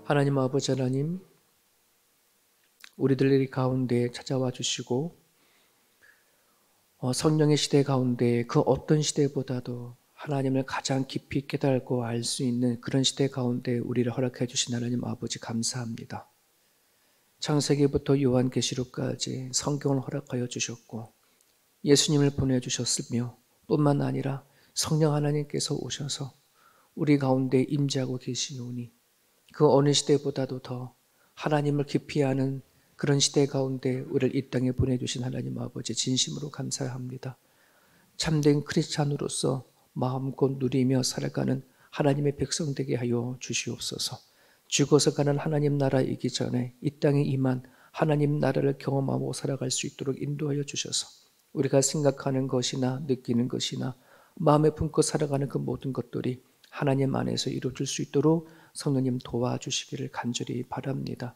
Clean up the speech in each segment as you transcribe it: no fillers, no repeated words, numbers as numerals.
하나님 아버지 하나님, 우리들 가운데 찾아와 주시고 성령의 시대 가운데 그 어떤 시대보다도 하나님을 가장 깊이 깨달고 알 수 있는 그런 시대 가운데 우리를 허락해 주신 하나님 아버지 감사합니다. 창세기부터 요한계시록까지 성경을 허락하여 주셨고 예수님을 보내주셨으며 뿐만 아니라 성령 하나님께서 오셔서 우리 가운데 임재하고 계시오니 그 어느 시대보다도 더 하나님을 깊이 아는 그런 시대 가운데 우리를 이 땅에 보내주신 하나님 아버지 진심으로 감사합니다. 참된 크리스찬으로서 마음껏 누리며 살아가는 하나님의 백성 되게 하여 주시옵소서. 죽어서 가는 하나님 나라이기 전에 이 땅에 임한 하나님 나라를 경험하고 살아갈 수 있도록 인도하여 주셔서 우리가 생각하는 것이나 느끼는 것이나 마음에 품고 살아가는 그 모든 것들이 하나님 안에서 이루어질 수 있도록 성령님 도와주시기를 간절히 바랍니다.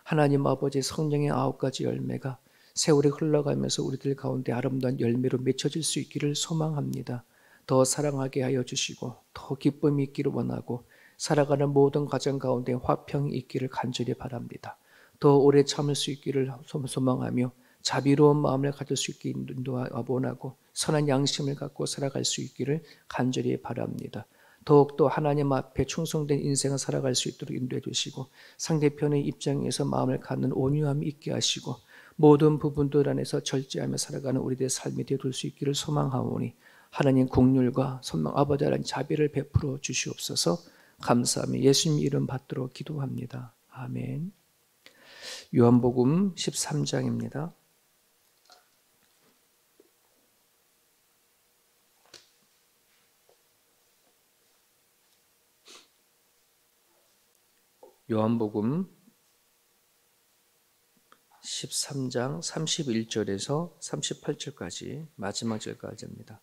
하나님 아버지 성령의 9가지 열매가 세월이 흘러가면서 우리들 가운데 아름다운 열매로 맺혀질 수 있기를 소망합니다. 더 사랑하게 하여 주시고 더 기쁨이 있기를 원하고 살아가는 모든 과정 가운데 화평이 있기를 간절히 바랍니다. 더 오래 참을 수 있기를 소망하며 자비로운 마음을 가질 수 있게 인도하고 원하고 선한 양심을 갖고 살아갈 수 있기를 간절히 바랍니다. 더욱더 하나님 앞에 충성된 인생을 살아갈 수 있도록 인도해 주시고 상대편의 입장에서 마음을 갖는 온유함이 있게 하시고 모든 부분들 안에서 절제하며 살아가는 우리들의 삶이 되어줄 수 있기를 소망하오니 하나님 긍휼과 선망 아버지 하나님 자비를 베풀어 주시옵소서. 감사하며 예수님 이름 받도록 기도합니다. 아멘. 요한복음 13장입니다. 요한복음 13장 31절에서 38절까지 마지막 절까지입니다.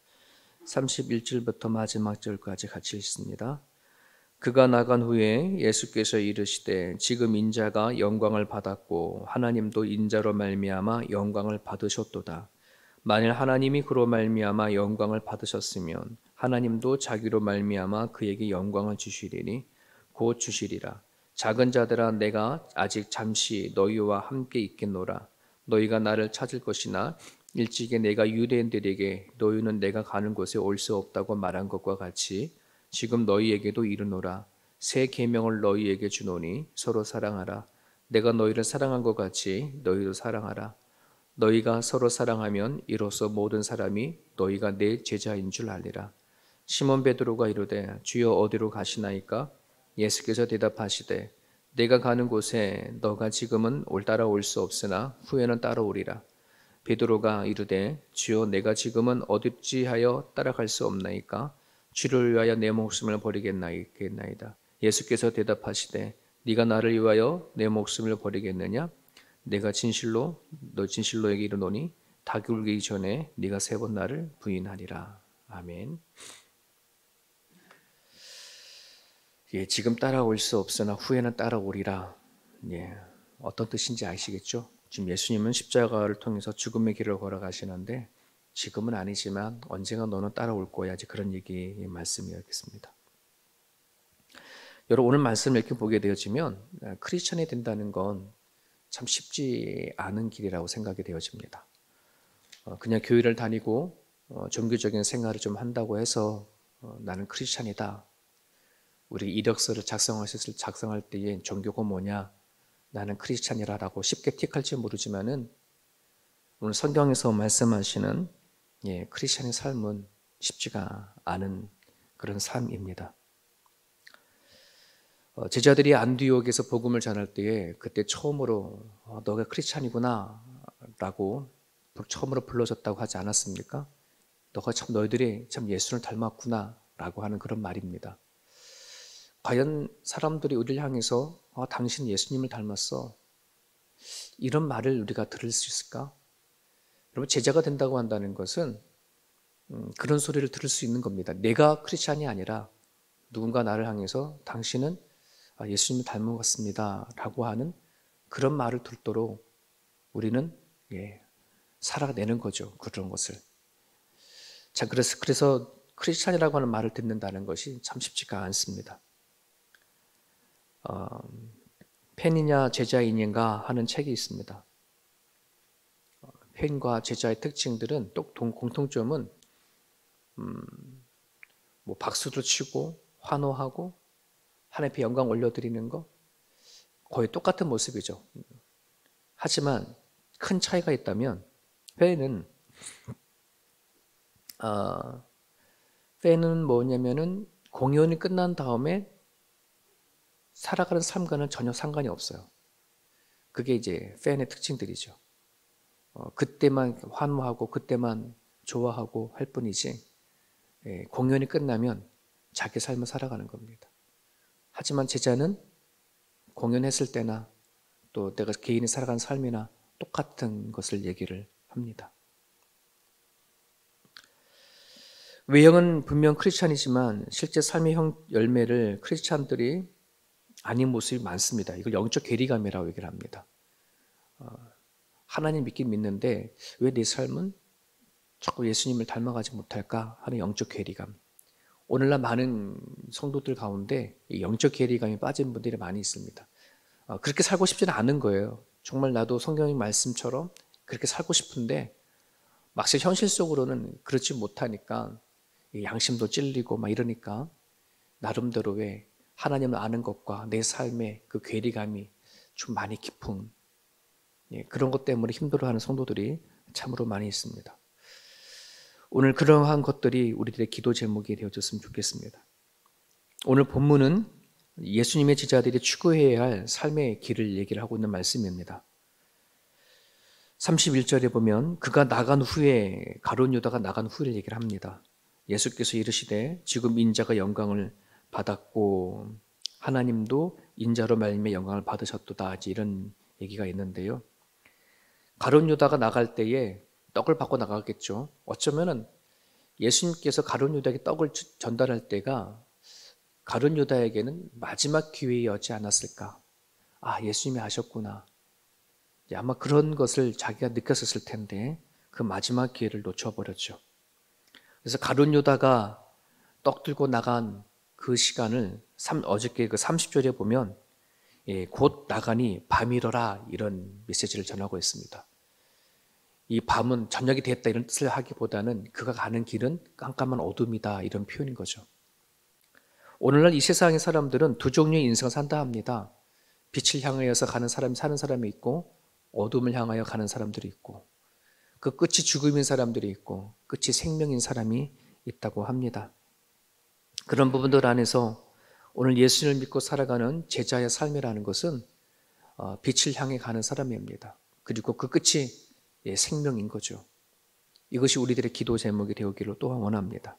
31절부터 마지막 절까지 같이 읽습니다. 그가 나간 후에 예수께서 이르시되 지금 인자가 영광을 받았고 하나님도 인자로 말미암아 영광을 받으셨도다. 만일 하나님이 그로 말미암아 영광을 받으셨으면 하나님도 자기로 말미암아 그에게 영광을 주시리니 곧 주시리라. 작은 자들아 내가 아직 잠시 너희와 함께 있겠노라. 너희가 나를 찾을 것이나 일찍이 내가 유대인들에게 너희는 내가 가는 곳에 올 수 없다고 말한 것과 같이 지금 너희에게도 이르노라. 새 계명을 너희에게 주노니 서로 사랑하라. 내가 너희를 사랑한 것 같이 너희도 사랑하라. 너희가 서로 사랑하면 이로써 모든 사람이 너희가 내 제자인 줄 알리라. 시몬 베드로가 이르되 주여 어디로 가시나이까? 예수께서 대답하시되 내가 가는 곳에 너가 지금은 따라올 수 없으나 후에는 따라오리라. 베드로가 이르되 주여 내가 지금은 어디지하여 따라갈 수 없나이까? 주를 위하여 내 목숨을 버리겠나이다. 예수께서 대답하시되 네가 나를 위하여 내 목숨을 버리겠느냐? 내가 진실로 너에게 이르노니 닭이 울기 전에 네가 3번 나를 부인하리라. 아멘. 예, 지금 따라올 수 없으나 후에는 따라오리라. 예, 어떤 뜻인지 아시겠죠? 지금 예수님은 십자가를 통해서 죽음의 길을 걸어가시는데 지금은 아니지만 언젠가 너는 따라올 거야. 그런 말씀이었겠습니다. 여러분 오늘 말씀을 이렇게 보게 되어지면 크리스천이 된다는 건 참 쉽지 않은 길이라고 생각이 되어집니다. 그냥 교회를 다니고 종교적인 생활을 좀 한다고 해서 나는 크리스천이다. 우리 이력서를 작성할 때에 종교가 뭐냐? 나는 크리스찬이라고 쉽게 틱할지 모르지만은 오늘 성경에서 말씀하시는 크리스찬의 삶은 쉽지가 않은 그런 삶입니다. 제자들이 안디옥에서 복음을 전할 때에 그때 처음으로 너가 크리스찬이구나 라고 처음으로 불러줬다고 하지 않았습니까? 너희들이 참 예수를 닮았구나 라고 하는 그런 말입니다. 과연 사람들이 우리를 향해서 당신 예수님을 닮았어 이런 말을 우리가 들을 수 있을까? 여러분 제자가 된다고 한다는 것은 그런 소리를 들을 수 있는 겁니다. 내가 크리스찬이 아니라 누군가 나를 향해서 당신은 예수님을 닮은 것 같습니다 라고 하는 그런 말을 듣도록 우리는 살아내는 거죠. 그런 것을. 자, 그래서 크리스찬이라고 하는 말을 듣는다는 것이 참 쉽지가 않습니다. 팬이냐 제자인인가 하는 책이 있습니다. 팬과 제자의 특징들은 또 공통점은 뭐 박수도 치고 환호하고 하나님 앞에 영광 올려드리는 거 거의 똑같은 모습이죠. 하지만 큰 차이가 있다면 팬은 뭐냐면은 공연이 끝난 다음에 살아가는 삶과는 전혀 상관이 없어요. 그게 이제 팬의 특징들이죠. 그때만 환호하고 그때만 좋아하고 할 뿐이지 공연이 끝나면 자기 삶을 살아가는 겁니다. 하지만 제자는 공연했을 때나 또 내가 개인이 살아가는 삶이나 똑같은 것을 얘기를 합니다. 외형은 분명 크리스찬이지만 실제 삶의 열매를 크리스찬들이 아닌 모습이 많습니다. 이걸 영적 괴리감이라고 얘기를 합니다. 하나님 믿긴 믿는데 왜 내 삶은 자꾸 예수님을 닮아가지 못할까 하는 영적 괴리감. 오늘날 많은 성도들 가운데 이 영적 괴리감이 빠진 분들이 많이 있습니다. 그렇게 살고 싶지는 않은 거예요. 정말 나도 성경의 말씀처럼 그렇게 살고 싶은데 막상 현실적으로는 그렇지 못하니까 양심도 찔리고 막 이러니까 나름대로 왜 하나님을 아는 것과 내 삶의 그 괴리감이 좀 많이 깊은 그런 것 때문에 힘들어하는 성도들이 참으로 많이 있습니다. 오늘 그러한 것들이 우리들의 기도 제목이 되어줬으면 좋겠습니다. 오늘 본문은 예수님의 제자들이 추구해야 할 삶의 길을 얘기를 하고 있는 말씀입니다. 31절에 보면 그가 나간 후에 가룟 유다가 나간 후를 얘기를 합니다. 예수께서 이르시되 지금 인자가 영광을 받았고 하나님도 인자로 말미암아 영광을 받으셨도다 이런 얘기가 있는데요. 가룟 유다가 나갈 때에 떡을 받고 나가겠죠. 어쩌면은 예수님께서 가룟 유다에게 떡을 전달할 때가 가룟 유다에게는 마지막 기회였지 않았을까. 예수님이 하셨구나. 아마 그런 것을 자기가 느꼈었을 텐데 그 마지막 기회를 놓쳐버렸죠. 그래서 가룟 유다가 떡 들고 나간 그 시간을 어저께 그 30절에 보면 곧 나가니 밤이러라 이런 메시지를 전하고 있습니다. 이 밤은 저녁이 됐다 이런 뜻을 하기보다는 그가 가는 길은 깜깜한 어둠이다 이런 표현인 거죠. 오늘날 이 세상의 사람들은 두 종류의 인생을 산다 합니다. 빛을 향하여서 가는 사람이 사는 사람이 있고 어둠을 향하여 가는 사람들이 있고 그 끝이 죽음인 사람들이 있고 끝이 생명인 사람이 있다고 합니다. 그런 부분들 안에서 오늘 예수를 믿고 살아가는 제자의 삶이라는 것은 빛을 향해 가는 사람입니다. 그리고 그 끝이 생명인 거죠. 이것이 우리들의 기도 제목이 되었기를 또한 원합니다.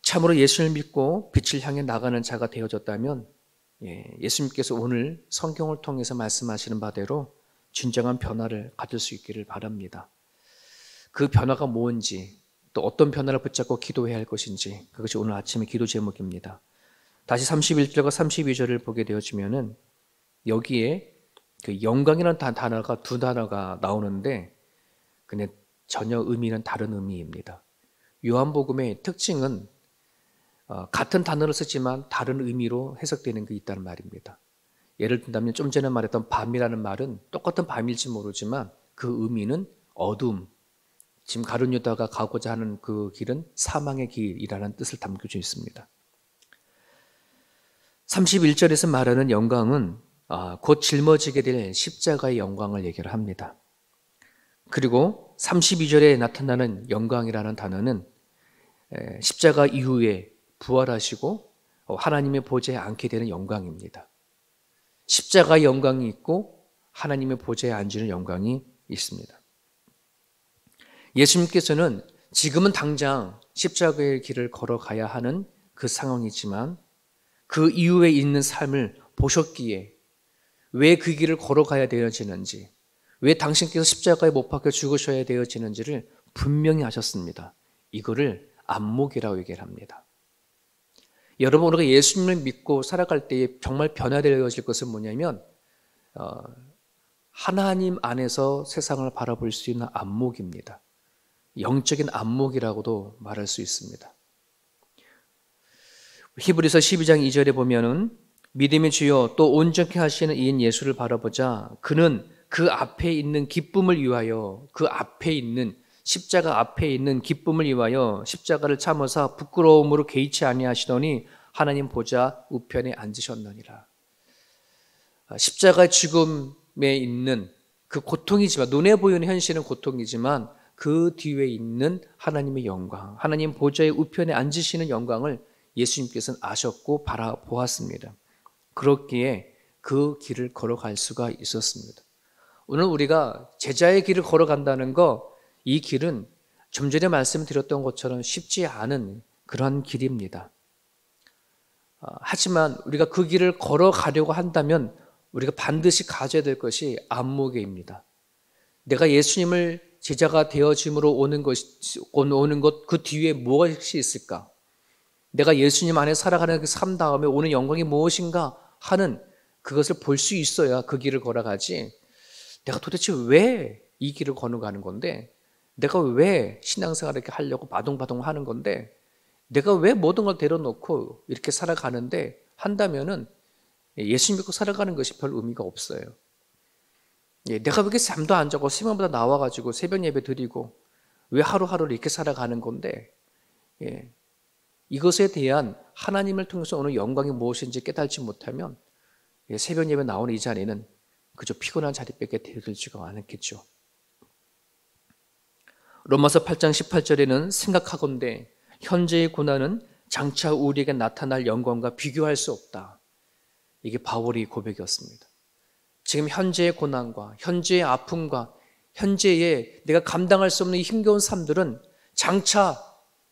참으로 예수를 믿고 빛을 향해 나가는 자가 되어졌다면 예수님께서 오늘 성경을 통해서 말씀하시는 바대로 진정한 변화를 가질 수 있기를 바랍니다. 그 변화가 뭔지 또 어떤 변화를 붙잡고 기도해야 할 것인지 그것이 오늘 아침의 기도 제목입니다. 다시 31절과 32절을 보게 되어지면은 여기에 그 영광이라는 단어가 두 단어가 나오는데 근데 전혀 의미는 다른 의미입니다. 요한복음의 특징은 같은 단어를 쓰지만 다른 의미로 해석되는 게 있다는 말입니다. 예를 든다면 좀 전에 말했던 밤이라는 말은 똑같은 밤일지 모르지만 그 의미는 어둠, 지금 가룟 유다가 가고자 하는 그 길은 사망의 길이라는 뜻을 담겨져 있습니다. 31절에서 말하는 영광은 곧 짊어지게 될 십자가의 영광을 얘기를 합니다. 그리고 32절에 나타나는 영광이라는 단어는 십자가 이후에 부활하시고 하나님의 보좌에 앉게 되는 영광입니다. 십자가의 영광이 있고 하나님의 보좌에 앉는 영광이 있습니다. 예수님께서는 지금은 당장 십자가의 길을 걸어가야 하는 그 상황이지만 그 이후에 있는 삶을 보셨기에 왜 그 길을 걸어가야 되어지는지, 왜 당신께서 십자가에 못 박혀 죽으셔야 되어지는지를 분명히 하셨습니다. 이거를 안목이라고 얘기를 합니다. 여러분, 우리가 예수님을 믿고 살아갈 때에 정말 변화되어질 것은 뭐냐면 하나님 안에서 세상을 바라볼 수 있는 안목입니다. 영적인 안목이라고도 말할 수 있습니다. 히브리서 12장 2절에 보면은 믿음의 주요 또 온전케 하시는 이인 예수를 바라보자. 그는 그 앞에 있는 기쁨을 위하여, 그 앞에 있는 십자가 앞에 있는 기쁨을 위하여 십자가를 참으사 부끄러움으로 개의치 아니하시더니 하나님 보좌 우편에 앉으셨느니라. 십자가 죽음에 있는 그 고통이지만, 눈에 보이는 현실은 고통이지만 그 뒤에 있는 하나님의 영광, 하나님 보좌의 우편에 앉으시는 영광을 예수님께서는 아셨고 바라보았습니다. 그렇기에 그 길을 걸어갈 수가 있었습니다. 오늘 우리가 제자의 길을 걸어간다는 거, 이 길은 좀 전에 말씀드렸던 것처럼 쉽지 않은 그런 길입니다. 하지만 우리가 그 길을 걸어가려고 한다면 우리가 반드시 가져야 될 것이 안목에입니다. 내가 예수님을 제자가 되어짐으로 오는 것, 그 뒤에 무엇이 있을까? 내가 예수님 안에 살아가는 그 삶 다음에 오는 영광이 무엇인가 하는 그것을 볼 수 있어야 그 길을 걸어가지. 내가 도대체 왜 이 길을 걸어가는 건데, 내가 왜 신앙생활을 이렇게 하려고 바동바동 하는 건데, 내가 왜 모든 걸 내려놓고 이렇게 살아가는데 한다면은 예수 믿고 살아가는 것이 별 의미가 없어요. 내가 왜 이렇게 잠도 안 자고 새벽마다 나와가지고 새벽 예배 드리고 왜 하루하루를 이렇게 살아가는 건데, 이것에 대한 하나님을 통해서 오는 영광이 무엇인지 깨달지 못하면 새벽 예배 나오는 이 자리는 그저 피곤한 자리밖에 되지가 않겠죠. 로마서 8장 18절에는 생각하건대 현재의 고난은 장차 우리에게 나타날 영광과 비교할 수 없다. 이게 바울의 고백이었습니다. 지금 현재의 고난과 현재의 아픔과 현재의 내가 감당할 수 없는 이 힘겨운 삶들은 장차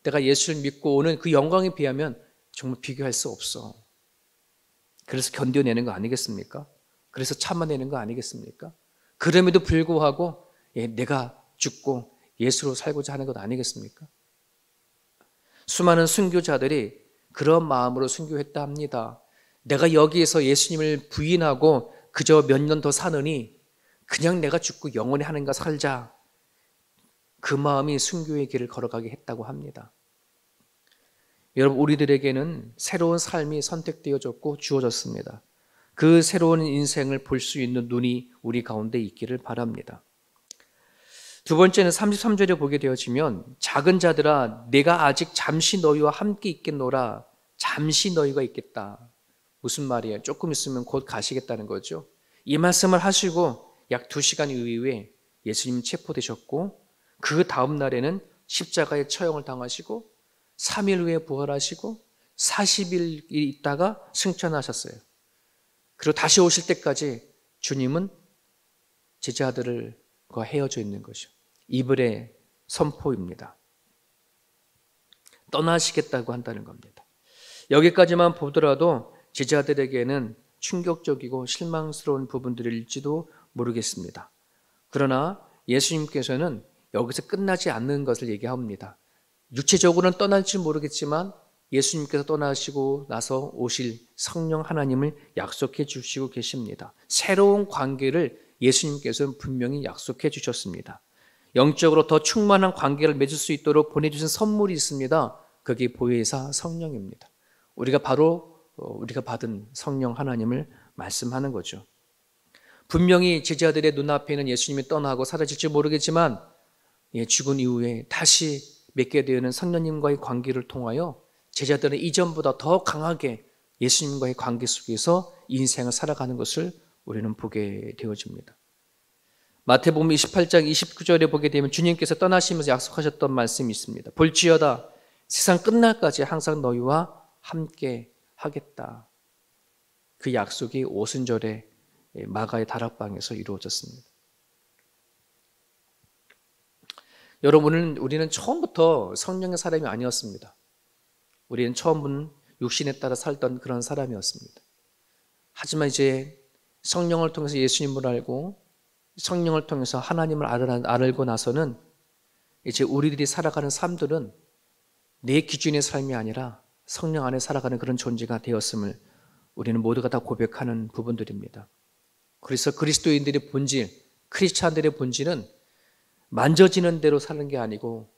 내가 예수를 믿고 오는 그 영광에 비하면 정말 비교할 수 없어. 그래서 견뎌내는 거 아니겠습니까? 그래서 참아내는 거 아니겠습니까? 그럼에도 불구하고 내가 죽고 예수로 살고자 하는 것 아니겠습니까? 수많은 순교자들이 그런 마음으로 순교했다 합니다. 내가 여기에서 예수님을 부인하고 그저 몇 년 더 사느니 그냥 내가 죽고 영원히 하는가 살자. 그 마음이 순교의 길을 걸어가게 했다고 합니다. 여러분, 우리들에게는 새로운 삶이 선택되어졌고 주어졌습니다. 그 새로운 인생을 볼 수 있는 눈이 우리 가운데 있기를 바랍니다. 두 번째는 33절에 보게 되어지면 작은 자들아 내가 아직 잠시 너희와 함께 있겠노라. 잠시 너희가 있겠다. 무슨 말이에요? 조금 있으면 곧 가시겠다는 거죠. 이 말씀을 하시고 약 2시간 이후에 예수님 체포되셨고 그 다음 날에는 십자가에 처형을 당하시고 3일 후에 부활하시고 40일 있다가 승천하셨어요. 그리고 다시 오실 때까지 주님은 제자들과 헤어져 있는 것이죠. 이불의 선포입니다. 떠나시겠다고 한다는 겁니다. 여기까지만 보더라도 제자들에게는 충격적이고 실망스러운 부분들일지도 모르겠습니다. 그러나 예수님께서는 여기서 끝나지 않는 것을 얘기합니다. 육체적으로는 떠날지 모르겠지만 예수님께서 떠나시고 나서 오실 성령 하나님을 약속해 주시고 계십니다. 새로운 관계를 예수님께서는 분명히 약속해 주셨습니다. 영적으로 더 충만한 관계를 맺을 수 있도록 보내주신 선물이 있습니다. 그게 보혜사 성령입니다. 우리가 받은 성령 하나님을 말씀하는 거죠. 분명히 제자들의 눈앞에는 예수님이 떠나고 사라질지 모르겠지만 죽은 이후에 다시 맺게 되는 성령님과의 관계를 통하여 제자들은 이전보다 더 강하게 예수님과의 관계 속에서 인생을 살아가는 것을 우리는 보게 되어집니다. 마태복음 28장 29절에 보게 되면 주님께서 떠나시면서 약속하셨던 말씀이 있습니다. 볼지어다 세상 끝날까지 항상 너희와 함께 하겠다. 그 약속이 오순절에 마가의 다락방에서 이루어졌습니다. 여러분, 우리는 처음부터 성령의 사람이 아니었습니다. 우리는 처음은 육신에 따라 살던 그런 사람이었습니다. 하지만 이제 성령을 통해서 예수님을 알고 성령을 통해서 하나님을 알고 나서는 이제 우리들이 살아가는 삶들은 내 기준의 삶이 아니라 성령 안에 살아가는 그런 존재가 되었음을 우리는 모두가 다 고백하는 부분들입니다. 그래서 그리스도인들의 본질, 크리스찬들의 본질은 만져지는 대로 사는 게 아니고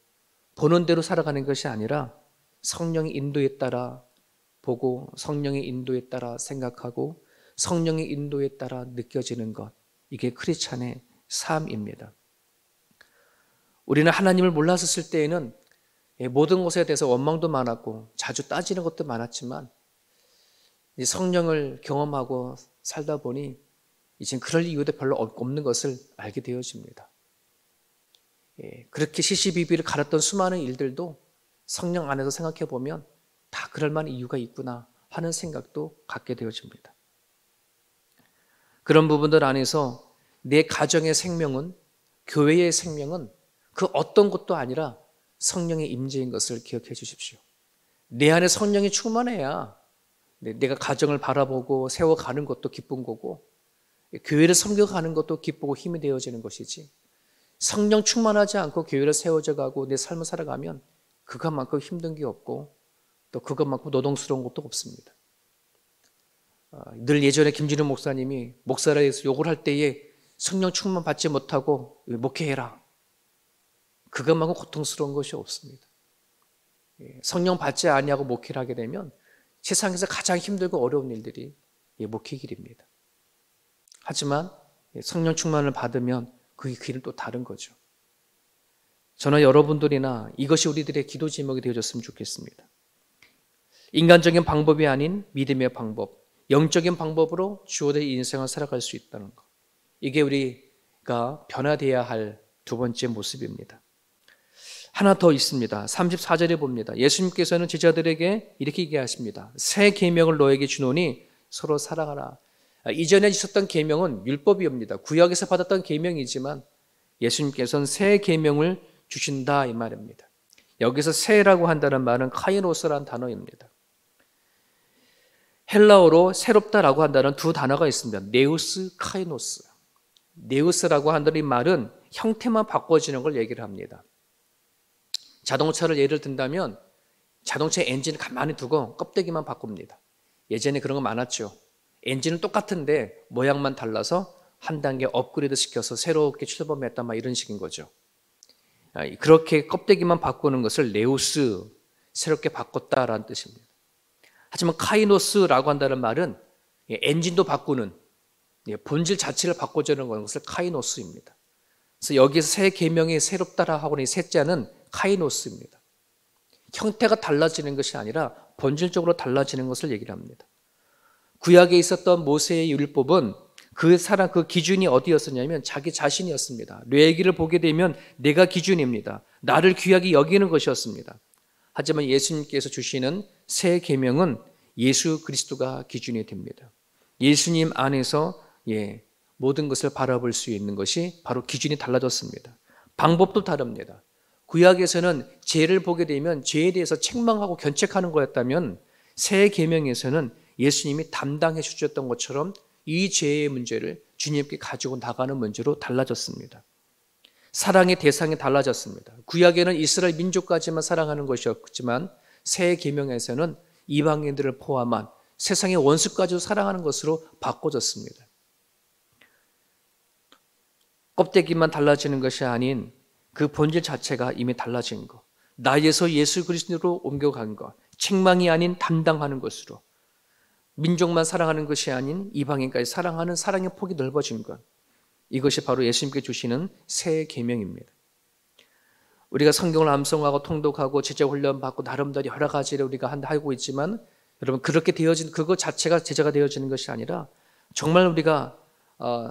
보는 대로 살아가는 것이 아니라 성령의 인도에 따라 보고 성령의 인도에 따라 생각하고 성령의 인도에 따라 느껴지는 것, 이게 크리스찬의 삶입니다. 우리는 하나님을 몰랐었을 때에는 모든 것에 대해서 원망도 많았고 자주 따지는 것도 많았지만 성령을 경험하고 살다 보니 이젠 그럴 이유도 별로 없는 것을 알게 되어집니다. 그렇게 시시비비를 갈았던 수많은 일들도 성령 안에서 생각해 보면 다 그럴 만한 이유가 있구나 하는 생각도 갖게 되어집니다. 그런 부분들 안에서 내 가정의 생명은, 교회의 생명은 그 어떤 것도 아니라 성령의 임재인 것을 기억해 주십시오. 내 안에 성령이 충만해야 내가 가정을 바라보고 세워가는 것도 기쁜 거고 교회를 섬겨가는 것도 기쁘고 힘이 되어지는 것이지, 성령 충만하지 않고 교회를 세워져 가고 내 삶을 살아가면 그것만큼 힘든 게 없고 또 그것만큼 노동스러운 것도 없습니다. 늘 예전에 김진우 목사님이 목사라고 해서 욕을 할 때에 성령 충만 받지 못하고 목회해라, 그것만큼 고통스러운 것이 없습니다. 성령 받지 아니하고 목회를 하게 되면 세상에서 가장 힘들고 어려운 일들이 목회 길입니다. 하지만 성령 충만을 받으면 그 길은 또 다른 거죠. 저는 여러분들이나 이것이 우리들의 기도 제목이 되어졌으면 좋겠습니다. 인간적인 방법이 아닌 믿음의 방법, 영적인 방법으로 주어진 인생을 살아갈 수 있다는 것, 이게 우리가 변화되어야 할 두 번째 모습입니다. 하나 더 있습니다. 34절에 봅니다. 예수님께서는 제자들에게 이렇게 얘기하십니다. 새 계명을 너에게 주노니 서로 사랑하라. 이전에 있었던 계명은 율법이옵니다. 구약에서 받았던 계명이지만 예수님께서는 새 계명을 주신다 이 말입니다. 여기서 새라고 한다는 말은 카이노스라는 단어입니다. 헬라어로 새롭다라고 한다는 두 단어가 있습니다. 네우스, 카이노스. 네우스라고 한다는 이 말은 형태만 바꿔지는 걸 얘기를 합니다. 자동차를 예를 든다면 자동차 엔진을 가만히 두고 껍데기만 바꿉니다. 예전에 그런 거 많았죠. 엔진은 똑같은데 모양만 달라서 한 단계 업그레이드 시켜서 새롭게 출범했다 막 이런 식인 거죠. 그렇게 껍데기만 바꾸는 것을 네우스, 새롭게 바꿨다라는 뜻입니다. 하지만 카이노스라고 한다는 말은 엔진도 바꾸는, 본질 자체를 바꿔주는 것을 카이노스입니다. 그래서 여기서 새 계명이 새롭다라 하고 있는 셋자는 카이노스입니다. 형태가 달라지는 것이 아니라 본질적으로 달라지는 것을 얘기를 합니다. 구약에 있었던 모세의 율법은 그 사람, 그 기준이 어디였었냐면 자기 자신이었습니다. 레위기를 보게 되면 내가 기준입니다. 나를 귀하게 여기는 것이었습니다. 하지만 예수님께서 주시는 새 계명은 예수 그리스도가 기준이 됩니다. 예수님 안에서 모든 것을 바라볼 수 있는 것이 바로 기준이 달라졌습니다. 방법도 다릅니다. 구약에서는 죄를 보게 되면 죄에 대해서 책망하고 견책하는 거였다면 새 계명에서는 예수님이 담당해 주셨던 것처럼 이 죄의 문제를 주님께 가지고 나가는 문제로 달라졌습니다. 사랑의 대상이 달라졌습니다. 구약에는 이스라엘 민족까지만 사랑하는 것이었지만 새 계명에서는 이방인들을 포함한 세상의 원수까지도 사랑하는 것으로 바꿔졌습니다. 껍데기만 달라지는 것이 아닌 그 본질 자체가 이미 달라진 것, 나에서 예수 그리스도로 옮겨간 것, 책망이 아닌 담당하는 것으로, 민족만 사랑하는 것이 아닌 이방인까지 사랑하는 사랑의 폭이 넓어진 것, 이것이 바로 예수님께 주시는 새 계명입니다. 우리가 성경을 암송하고 통독하고 제자 훈련 받고 나름대로 여러 가지를 우리가 하고 있지만 여러분, 그렇게 되어진 그것 자체가 제자가 되어지는 것이 아니라 정말 우리가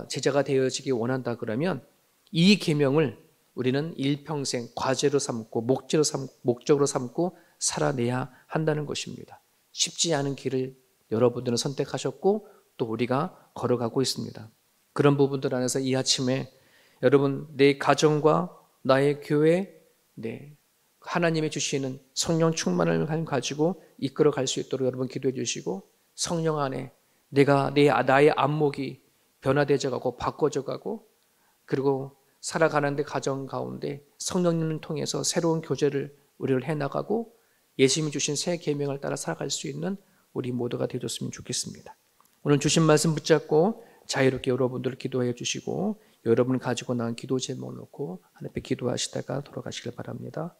제자가 되어지기 원한다 그러면 이 계명을 우리는 일평생 과제로 삼고 목적으로 삼고 살아내야 한다는 것입니다. 쉽지 않은 길을 여러분들은 선택하셨고 또 우리가 걸어가고 있습니다. 그런 부분들 안에서 이 아침에 여러분, 내 가정과 나의 교회, 하나님이 주시는 성령 충만을 가지고 이끌어갈 수 있도록 여러분 기도해 주시고, 성령 안에 나의 안목이 변화되어 가고 바꿔져 가고, 그리고 살아가는데 가정 가운데 성령님을 통해서 새로운 교제를 우리를 해나가고 예수님이 주신 새 계명을 따라 살아갈 수 있는 우리 모두가 되었으면 좋겠습니다. 오늘 주신 말씀 붙잡고 자유롭게 여러분들 기도해 주시고, 여러분 가지고 나온 기도 제목 놓고 하나님 앞에 기도하시다가 돌아가시길 바랍니다.